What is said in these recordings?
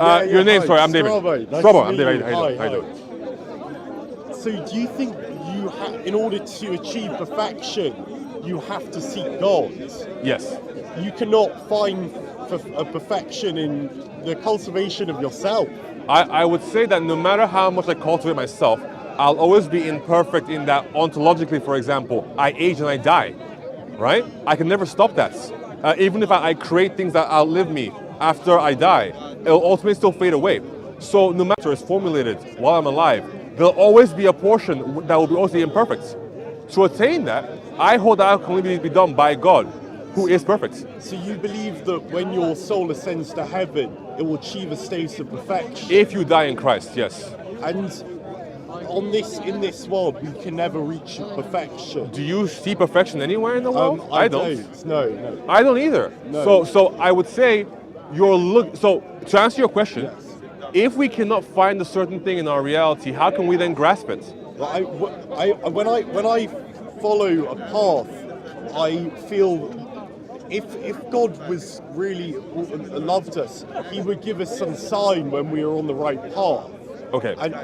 Your name, hi. sorry, I'm David. Nice Strawbo, to I'm meet David. you. How you Hi. doing? So do you think in order to achieve perfection, you have to seek God? Yes. You cannot find a perfection in the cultivation of yourself. I would say that no matter how much I cultivate myself, I'll always be imperfect in that ontologically, for example, I age and I die, right? I can never stop that. Even if I create things that outlive me after I die, it'll ultimately still fade away. So no matter it's formulated while I'm alive, there'll always be a portion that will be also imperfect. To attain that, I hold that can only be done by God, who is perfect. So you believe that when your soul ascends to heaven, it will achieve a state of perfection? If you die in Christ, yes. And in this world, we can never reach perfection. Do you see perfection anywhere in the world? I don't. No. I don't either. No. So I would say So to answer your question, Yes. if we cannot find a certain thing in our reality, how can we then grasp it? When I follow a path, I feel if God was really loved us, He would give us some sign when we are on the right path. Okay. And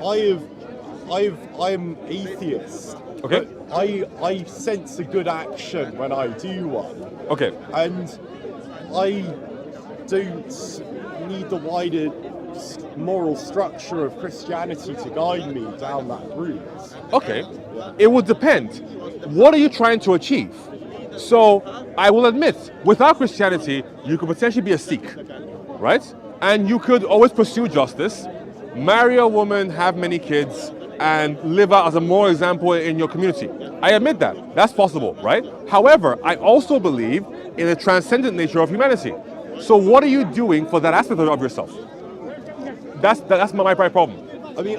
I'm atheist. Okay. But I sense a good action when I do one. Okay. And I don't need the wider moral structure of Christianity to guide me down that route. Okay. It would depend. What are you trying to achieve? So I will admit, without Christianity, you could potentially be a Sikh, right? And you could always pursue justice, marry a woman, have many kids, and live out as a moral example in your community. I admit that. That's possible, right? However, I also believe in the transcendent nature of humanity. So what are you doing for that aspect of yourself? That's my problem. I mean,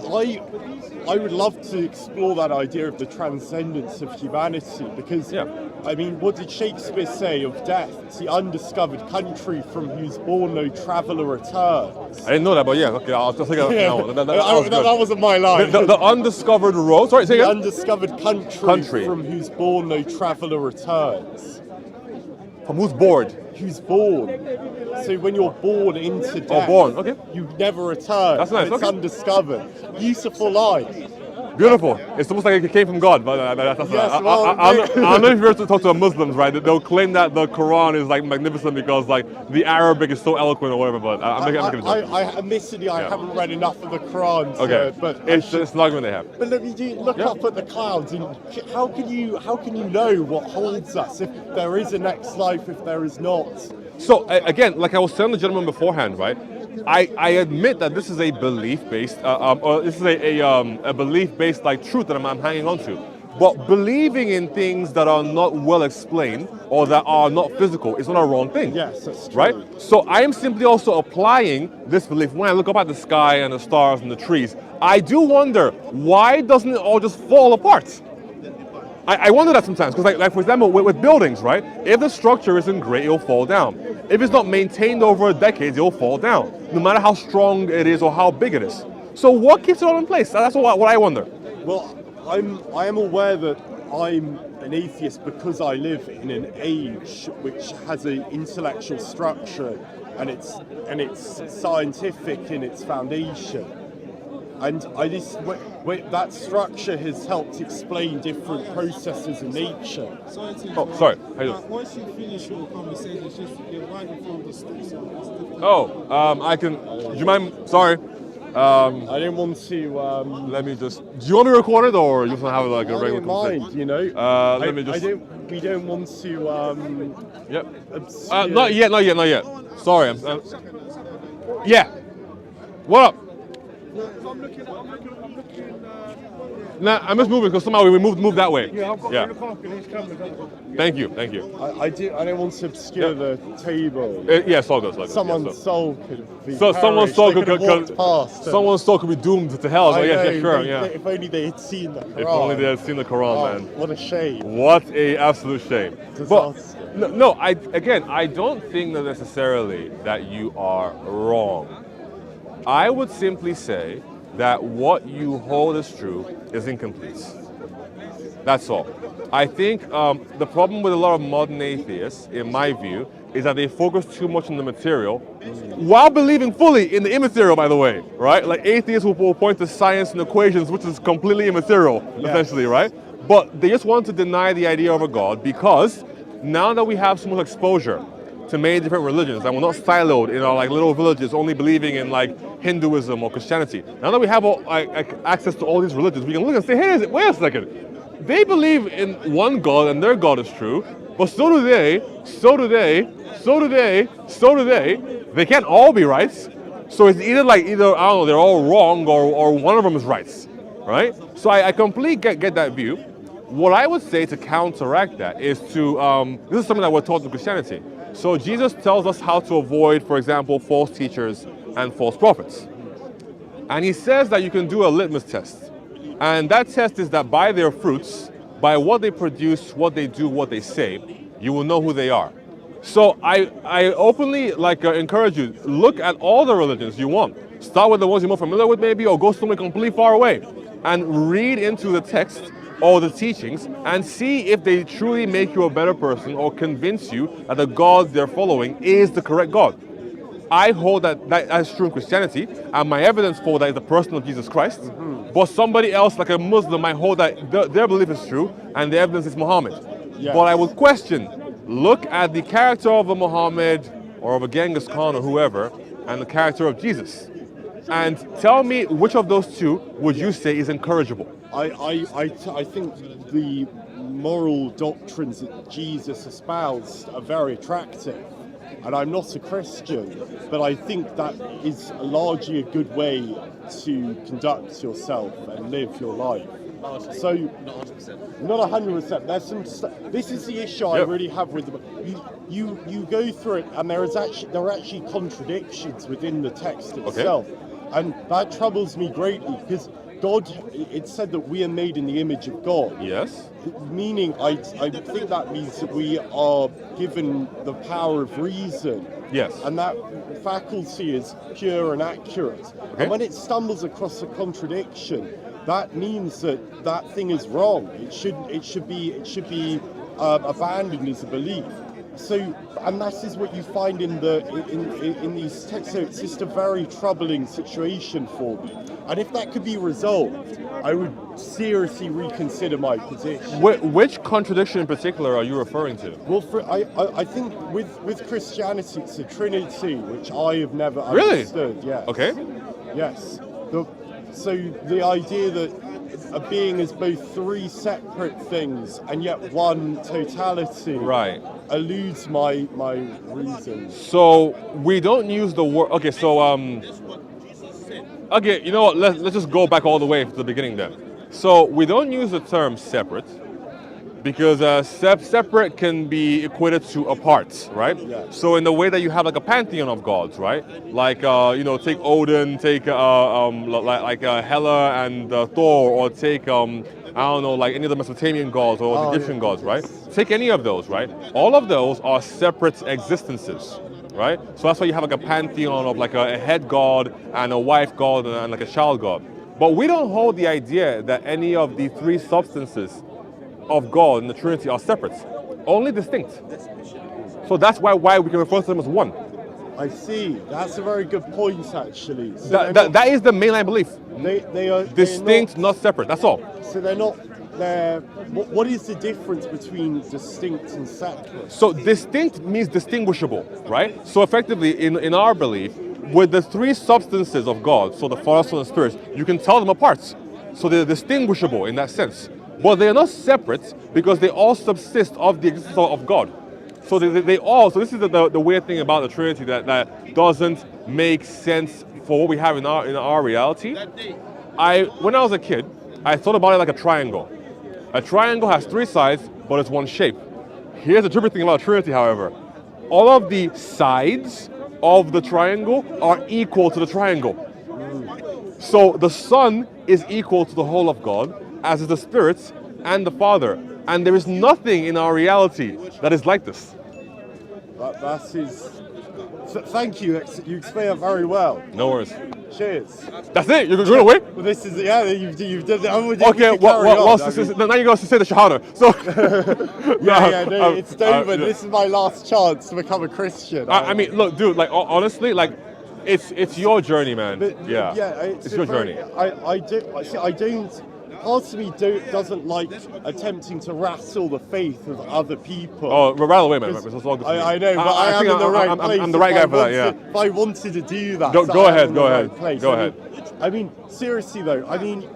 I would love to explore that idea of the transcendence of humanity because, I mean, what did Shakespeare say of death? It's the undiscovered country from whose bourne no traveller returns. I didn't know that, but yeah, okay, I'll just take it. No, that wasn't my line. The undiscovered road. Sorry, say the again. Undiscovered country from whose bourne no traveller returns. From who's bored? Who's born. So when you're born into death, okay. You never return. That's nice. It's undiscovered. Beautiful line. Beautiful. It's almost like it came from God. But that's yes, I don't know if you were to talk to Muslims, right? They'll claim that the Quran is like magnificent because like the Arabic is so eloquent or whatever. But admittedly, I haven't read enough of the Quran. But it's an argument they have. But look up at the clouds, and how can you know what holds us if there is a next life, if there is not? So again, like I was telling the gentleman beforehand, right? I admit that this is a belief-based, or this is a belief-based like truth that I'm hanging on to. But believing in things that are not well explained or that are not physical is not a wrong thing. Yes, that's true. Right? So I am simply also applying this belief. When I look up at the sky and the stars and the trees, I do wonder, why doesn't it all just fall apart? I wonder that sometimes, because like for example, with buildings, right? If the structure isn't great, it'll fall down. If it's not maintained over decades, it'll fall down, no matter how strong it is or how big it is. So what keeps it all in place? That's what I wonder. Well, I am aware that I'm an atheist because I live in an age which has an intellectual structure and it's scientific in its foundation. And that structure has helped explain different processes in nature. Sorry. How you doing? Once you finish your conversation, it's just you're right in front of the stage. I can. Do you mind? Sorry. I didn't want to. Let me just. Do you want to record it, or you just want to have like a regular? I don't mind, you know. Let me just. We don't want to. Yep. Obscure. Not yet. Sorry. Yeah. What up? Nah, I'm just moving because somehow we moved that way. Yeah, I've got the car because he's coming. Thank you. I don't want to obscure the table. Yeah, it's all good. Someone's soul could be. Someone's soul could past. Someone's soul could be doomed to hell. So yeah, sure. If only they had seen the Quran. If only they had seen the Quran, man. What a shame. What a absolute shame. Disaster. But no, I don't think that necessarily that you are wrong. I would simply say that what you hold as true is incomplete. That's all. I think the problem with a lot of modern atheists, in my view, is that they focus too much on the material while believing fully in the immaterial, by the way, right? Like atheists will point to science and equations, which is completely immaterial, essentially, right? But they just want to deny the idea of a God because now that we have so much exposure to many different religions and we're not siloed in our like little villages only believing in like Hinduism or Christianity, now that we have access to all these religions, we can look and say, hey, wait a second. They believe in one God and their God is true, but so do they, so do they, so do they, so do they. They can't all be right. So it's either I don't know, they're all wrong or one of them is right? So I completely get that view. What I would say to counteract that is this is something that we're taught in Christianity. So Jesus tells us how to avoid, for example, false teachers and false prophets. And he says that you can do a litmus test. And that test is that by their fruits, by what they produce, what they do, what they say, you will know who they are. So I openly encourage you, look at all the religions you want. Start with the ones you're more familiar with maybe, or go somewhere completely far away and read into the text or the teachings and see if they truly make you a better person or convince you that the God they're following is the correct God. I hold that's true in Christianity, and my evidence for that is the person of Jesus Christ. But somebody else, like a Muslim, might hold that their belief is true, and the evidence is Muhammad. Yes. But I would question, look at the character of a Muhammad, or of a Genghis Khan, or whoever, and the character of Jesus. And tell me which of those two would you say is encourageable? I think the moral doctrines that Jesus espoused are very attractive. And I'm not a Christian, but I think that is largely a good way to conduct yourself and live your life. So, not 100%. There's some. This is the issue I really have with them. You go through it, and there are actually contradictions within the text itself, and that troubles me greatly because God. It's said that we are made in the image of God. Yes. Meaning, I think that means that we are given the power of reason. Yes. And that faculty is pure and accurate. Okay. And when it stumbles across a contradiction, that means that thing is wrong. It should be abandoned as a belief. So, and that is what you find in these texts. So it's just a very troubling situation for me. And if that could be resolved, I would seriously reconsider my position. Which contradiction in particular are you referring to? Well, I think with Christianity, it's a Trinity, which I have never understood. Yes. Okay. Yes. So the idea that a being is both three separate things and yet one totality eludes my reason. So we don't use the word. Okay, so okay, you know what? Let's just go back all the way to the beginning then. So we don't use the term separate because separate can be equated to apart, right? Yeah. So in the way that you have like a pantheon of gods, right? Like take Odin, take Hela and Thor, or take like any of the Mesopotamian gods or the Egyptian gods, right? Take any of those, right? All of those are separate existences, right? So that's why you have like a pantheon of like a head god and a wife god and like a child god. But we don't hold the idea that any of the three substances of God in the Trinity are separate, only distinct. So that's why we can refer to them as one. I see. That's a very good point, actually. So that is the mainline belief. They are distinct, not separate. That's all. So they're not. What is the difference between distinct and separate? So distinct means distinguishable, right? So effectively, in our belief, with the three substances of God, so the Father, Son, and Spirit, you can tell them apart. So they're distinguishable in that sense. But they are not separate because they all subsist of the existence of God. So they all. So this is the weird thing about the Trinity that doesn't make sense for what we have in our reality. When I was a kid, I thought about it like a triangle. A triangle has three sides, but it's one shape. Here's the trippy thing about Trinity, however. All of the sides of the triangle are equal to the triangle. So the Son is equal to the whole of God, as is the Spirit and the Father. And there is nothing in our reality that is like this. That is Thank you. You explain it very well. No worries. Cheers. That's it? You're going away? Well, this is you've done it. Okay, now you got to say the Shahada. So, no, it's over. This is my last chance to become a Christian. I mean, look, dude, like, honestly, like, it's your journey, man. But, yeah, it's your journey. I don't. Part of me doesn't like attempting to wrestle the faith of other people. Oh, rather away, man. I know, but I am in the right place. I'm the right guy for that, yeah. If I wanted to do that, go ahead. I mean, seriously though, I mean,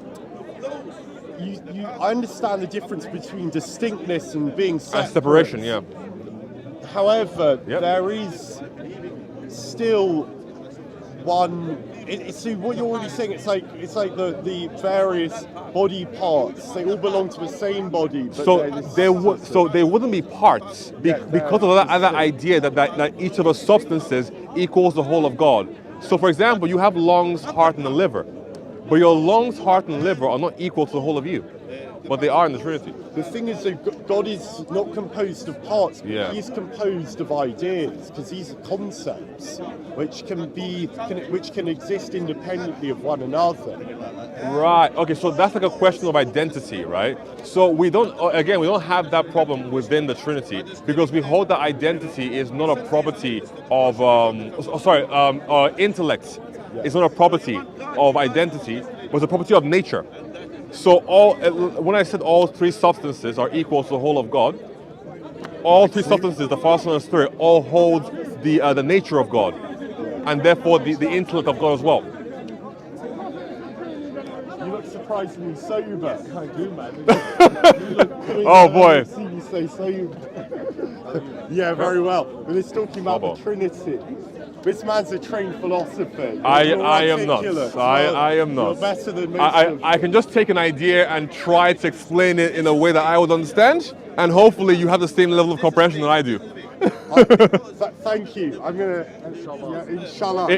I understand the difference between distinctness and being separate. And separation, yeah. However, there is still one. So what you're already saying, it's like the various body parts. They all belong to the same body. But they wouldn't be parts because of that other idea that each of the substances equals the whole of God. So, for example, you have lungs, heart, and the liver, but your lungs, heart, and liver are not equal to the whole of you, but they are in the Trinity. The thing is, that God is not composed of parts. Yeah. He's composed of ideas, because these are concepts which can exist independently of one another. Right. Okay. So that's like a question of identity, right? So we don't have that problem within the Trinity because we hold that identity is not a property of intellect. Yeah. It's not a property of identity, but it's a property of nature. So when I said all three substances are equal to the whole of God, all three substances, the Father, Son, and Spirit, all hold the nature of God, and therefore the intellect of God as well. You look surprisingly sober. I do, man. Oh boy. See you so sober. Yeah, very well. But it's talking about the Trinity. This man's a trained philosopher. I am not. I am not. You're better than most I can just take an idea and try to explain it in a way that I would understand, and hopefully you have the same level of comprehension that I do. Thank you. I'm gonna inshallah.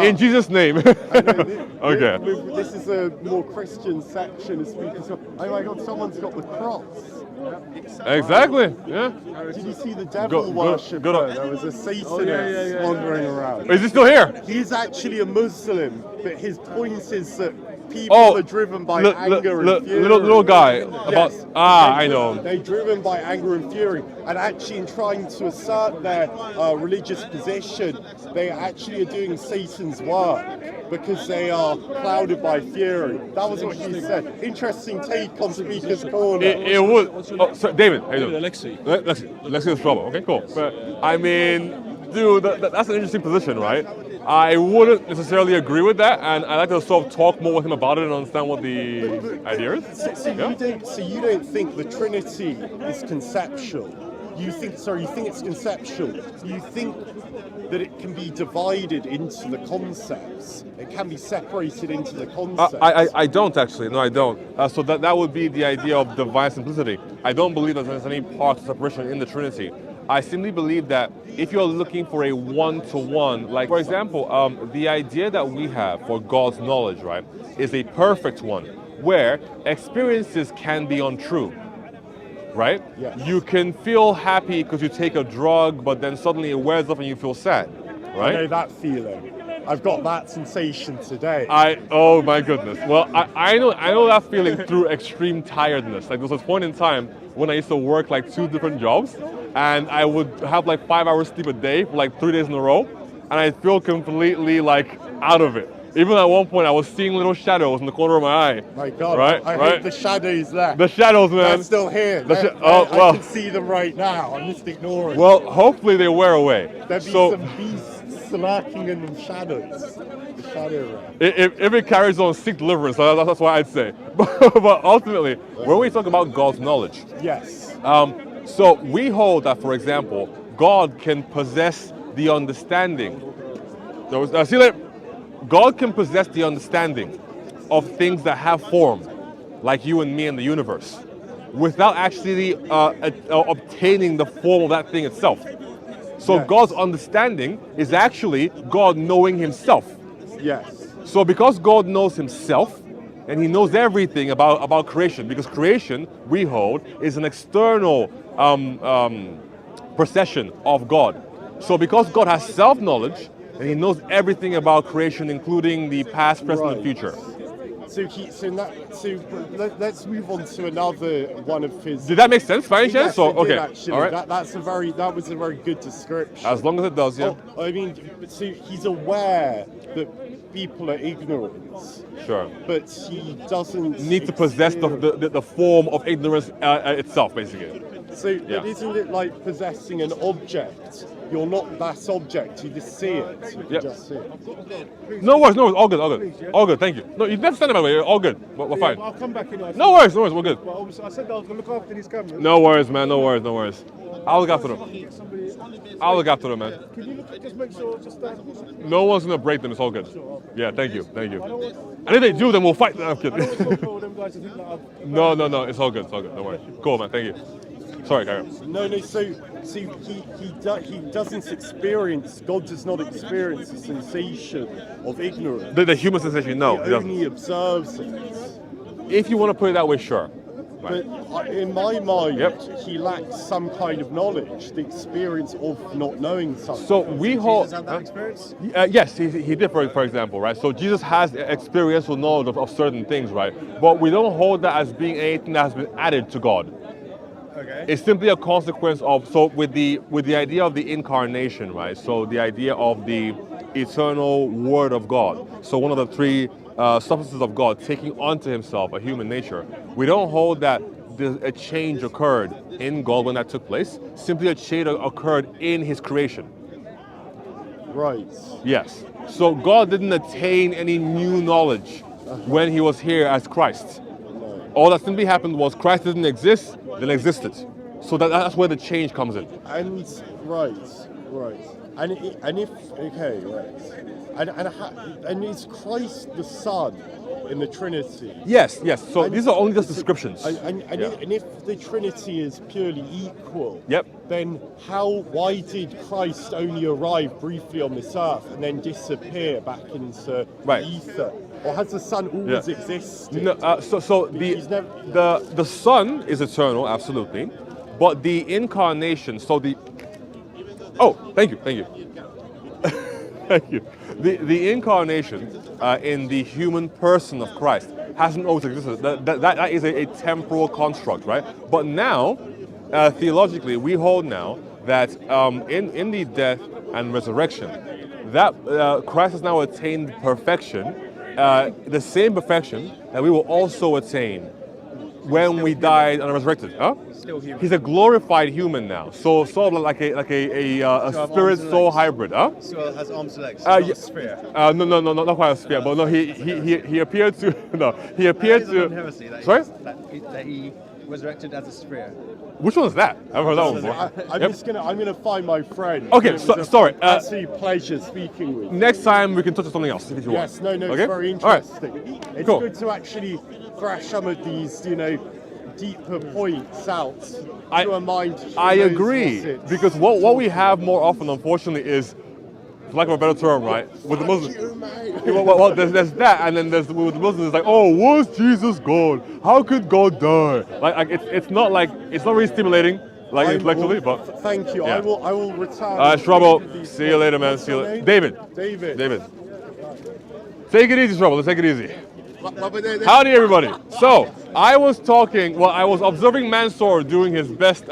In Jesus' name. Okay. This is a more Christian section of speakers. Oh my God! Someone's got the cross. Exactly. Yeah. Did you see the devil worshipper? There was a Satanist wandering around. Is he still here? He's actually a Muslim, but his point is that people are driven by anger and fury. Little guy. I know. They're driven by anger and fury, and actually in trying to assert their religious position, they actually are doing Satan's work because they are clouded by fury. That was what he said. Interesting take on Speaker's Corner. It would. Oh, sorry, David. How you doing? Alexi is trouble. Okay, cool. But I mean, dude, that's an interesting position, right? I wouldn't necessarily agree with that, and I'd like to sort of talk more with him about it and understand what the idea is. So you don't think the Trinity is conceptual? You think it's conceptual. You think that it can be divided into the concepts. It can be separated into the concepts. I don't actually. No, I don't. So that would be the idea of divine simplicity. I don't believe that there's any part of separation in the Trinity. I simply believe that if you're looking for a one-to-one, like for example, the idea that we have for God's knowledge, right, is a perfect one, where experiences can be untrue, right? Yes. You can feel happy because you take a drug, but then suddenly it wears off and you feel sad, right? I know that feeling. I've got that sensation today. Oh my goodness. Well, I know that feeling through extreme tiredness. Like there was a point in time when I used to work like 2 different jobs, and I would have like 5 hours sleep a day for like 3 days in a row, and I'd feel completely like out of it. Even at one point, I was seeing little shadows in the corner of my eye. My God, right? I hate the shadows there. The shadows, man. They're still here. I can see them right now. I'm just ignoring. Well, hopefully they wear away. There'll be some beasts lurking in the shadows. The shadow realm. If it carries on, seek deliverance. That's what I'd say. But ultimately, when we talk about God's knowledge, yes. So we hold that, for example, God can possess the understanding. God can possess the understanding of things that have form, like you and me and the universe, without actually obtaining the form of that thing itself. So yes. God's understanding is actually God knowing himself. Yes. So because God knows himself, and he knows everything about creation, because creation, we hold, is an external procession of God. So because God has self-knowledge, and he knows everything about creation, including the past, present, and future. Let's move on to another one of his. Did that make sense, by any chance? Yes, So, it did, okay. actually. All right. That was a very good description. As long as it does, yeah. I mean, so he's aware that people are ignorant. Sure. But he doesn't Need to possess the form of ignorance itself, basically. So, but isn't it like possessing an object? You're not that object, you just see it. You just see it. No worries, all good, all good, thank you. No, you never stand by the way, all good, we're fine. I'll come back in. No worries, we're good. Well, I said I was going to look after these cameras. No worries, man, no worries. I'll look after them. Man. Can you look at, just make sure, No one's gonna break them, it's all good. Yeah, thank you. And if they do, then we'll fight. No, I'm kidding. No, it's all good, don't worry. Cool, man, thank you. Sorry, Karen. No, so he doesn't experience, God does not experience the sensation of ignorance. The human sensation, no. He only observes it. If you want to put it that way, sure. Right. But in my mind, he lacks some kind of knowledge, the experience of not knowing something. So we hold. Jesus have that experience? Yes, he did, for example, right? So Jesus has experiential knowledge of certain things, right? But we don't hold that as being anything that has been added to God. Okay. It's simply a consequence of, so with the idea of the incarnation, right? So the idea of the eternal Word of God. So one of the three substances of God taking onto himself a human nature. We don't hold that a change occurred in God when that took place. Simply a change occurred in his creation. Right. Yes. So God didn't attain any new knowledge when he was here as Christ. All that simply happened was Christ didn't exist, then existed. So that's where the change comes in. And right. And is Christ the Son in the Trinity? Yes. So these are only just descriptions. And if the Trinity is purely equal, then why did Christ only arrive briefly on this earth and then disappear back into the ether? Or has the Son always existed? No, so the Son is eternal, absolutely, but the incarnation. So thank you. Thank you. The incarnation in the human person of Christ hasn't always existed. That is a temporal construct, right? But now, theologically, we hold now that in the death and resurrection, that Christ has now attained perfection, the same perfection that we will also attain when we died and are resurrected. Still human. He's a glorified human now, so sort of like a spirit soul hybrid. So has arms and legs. Yeah. A sphere. No, not quite a sphere, but no, he appeared to Heresy that sorry? That he resurrected as a sphere. Which one is that? I've heard that one before. I'm gonna find my friend. Okay, sorry. Absolute pleasure speaking with you. Next time we can touch on something else if you want. Yes, no, okay? It's very interesting. Right. It's Cool. good to actually thrash some of these, deeper points out to a mind. I agree, because what we have more often, unfortunately, is, for lack of a better term, right, with the Muslims. Well, there's that, and then with the Muslims, it's like, oh, was Jesus God? How could God die? Like it's not really stimulating, intellectually, but. Thank you. Yeah. I will return. Trouble. See you later, man. See you later. David. Take it easy, Trouble. Let's take it easy. Howdy, everybody. So, I was observing Mansour doing his best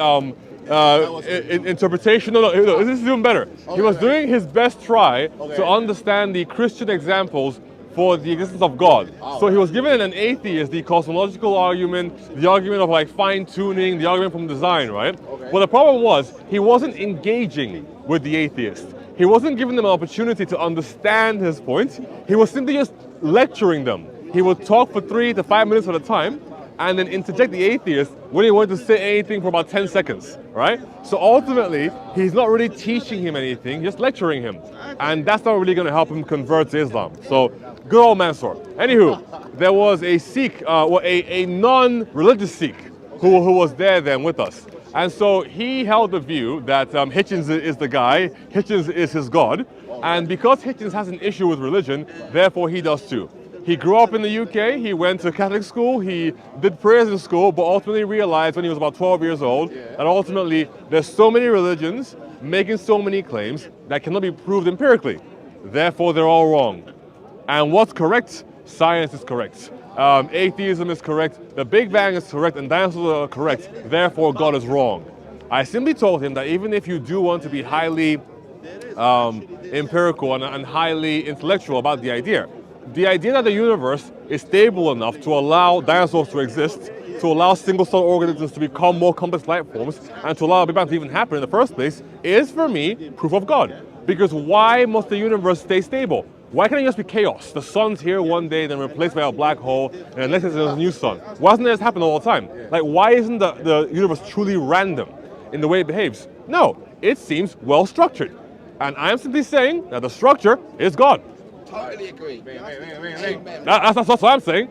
interpretation. No, this is even better. He was doing his best try to understand the Christian examples for the existence of God. So he was given an atheist the cosmological argument, the argument of fine-tuning, the argument from design, right? Well, the problem was he wasn't engaging with the atheist. He wasn't giving them an opportunity to understand his point. He was simply just lecturing them. He would talk for 3 to 5 minutes at a time and then interject the atheist when he wanted to say anything for about 10 seconds, right? So ultimately, he's not really teaching him anything, just lecturing him. And that's not really going to help him convert to Islam. So, good old Mansour. Anywho, there was a Sikh, a non-religious Sikh who was there then with us. And so he held the view that Hitchens is the guy, Hitchens is his God. And because Hitchens has an issue with religion, therefore he does too. He grew up in the UK, he went to Catholic school, he did prayers in school, but ultimately realized when he was about 12 years old that ultimately there's so many religions making so many claims that cannot be proved empirically. Therefore, they're all wrong. And what's correct? Science is correct. Atheism is correct. The Big Bang is correct, and dinosaurs are correct. Therefore, God is wrong. I simply told him that even if you do want to be highly empirical and highly intellectual about the idea that the universe is stable enough to allow dinosaurs to exist, to allow single-cell organisms to become more complex life forms, and to allow a Big Bang to even happen in the first place, is for me proof of God. Because why must the universe stay stable? Why can't it just be chaos? The sun's here one day, then replaced by a black hole, and the next day there's a new sun. Why doesn't this happen all the time? Like, why isn't the universe truly random in the way it behaves? No, it seems well structured. And I'm simply saying that the structure is God. Totally agree. That's what I'm saying.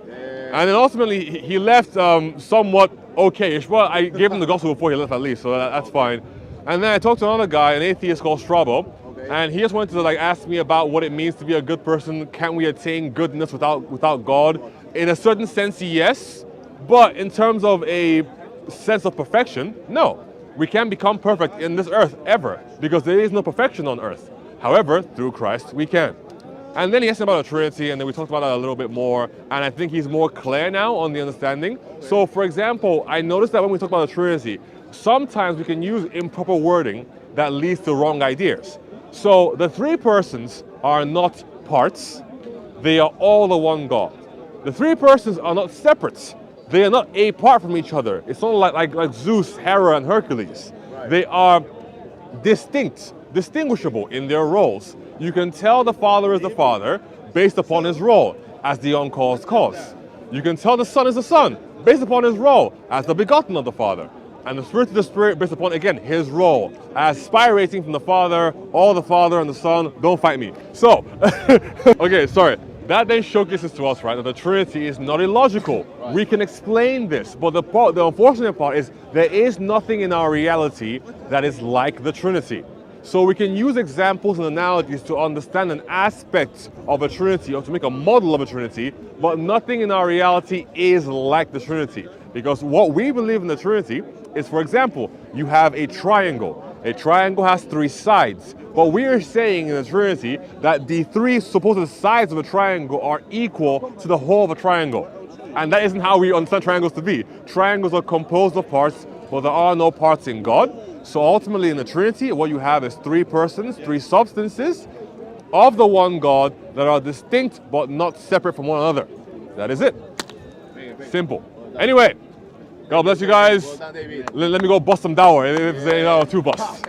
And then ultimately, he left somewhat okay-ish. Well, I gave him the gospel before he left at least, so that's fine. And then I talked to another guy, an atheist called Strabo, and he just wanted to ask me about what it means to be a good person. Can we attain goodness without God? In a certain sense, yes. But in terms of a sense of perfection, no. We can't become perfect in this earth ever, because there is no perfection on earth. However, through Christ, we can. And then he asked me about the Trinity, and then we talked about that a little bit more, and I think he's more clear now on the understanding. So, for example, I noticed that when we talk about the Trinity, sometimes we can use improper wording that leads to wrong ideas. So, the three persons are not parts, they are all the one God. The three persons are not separate, they are not apart from each other. It's not like Zeus, Hera, and Hercules. They are distinct, distinguishable in their roles. You can tell the Father is the Father based upon his role as the uncaused cause. You can tell the Son is the Son based upon his role as the begotten of the Father. And the Spirit is the Spirit based upon, again, his role as spirating from the Father, all the Father and the Son. Don't fight me. So, okay, sorry. That then showcases to us, right, that the Trinity is not illogical. Right. We can explain this, but the unfortunate part is there is nothing in our reality that is like the Trinity. So we can use examples and analogies to understand an aspect of a Trinity or to make a model of a Trinity, but nothing in our reality is like the Trinity. Because what we believe in the Trinity is, for example, you have a triangle. A triangle has three sides. But we are saying in the Trinity that the three supposed sides of a triangle are equal to the whole of a triangle. And that isn't how we understand triangles to be. Triangles are composed of parts, but there are no parts in God. So ultimately in the Trinity, what you have is three persons, three substances of the one God that are distinct but not separate from one another. That is it. Simple. Anyway, God bless you guys. Let me go bust some dower. If they are too bust.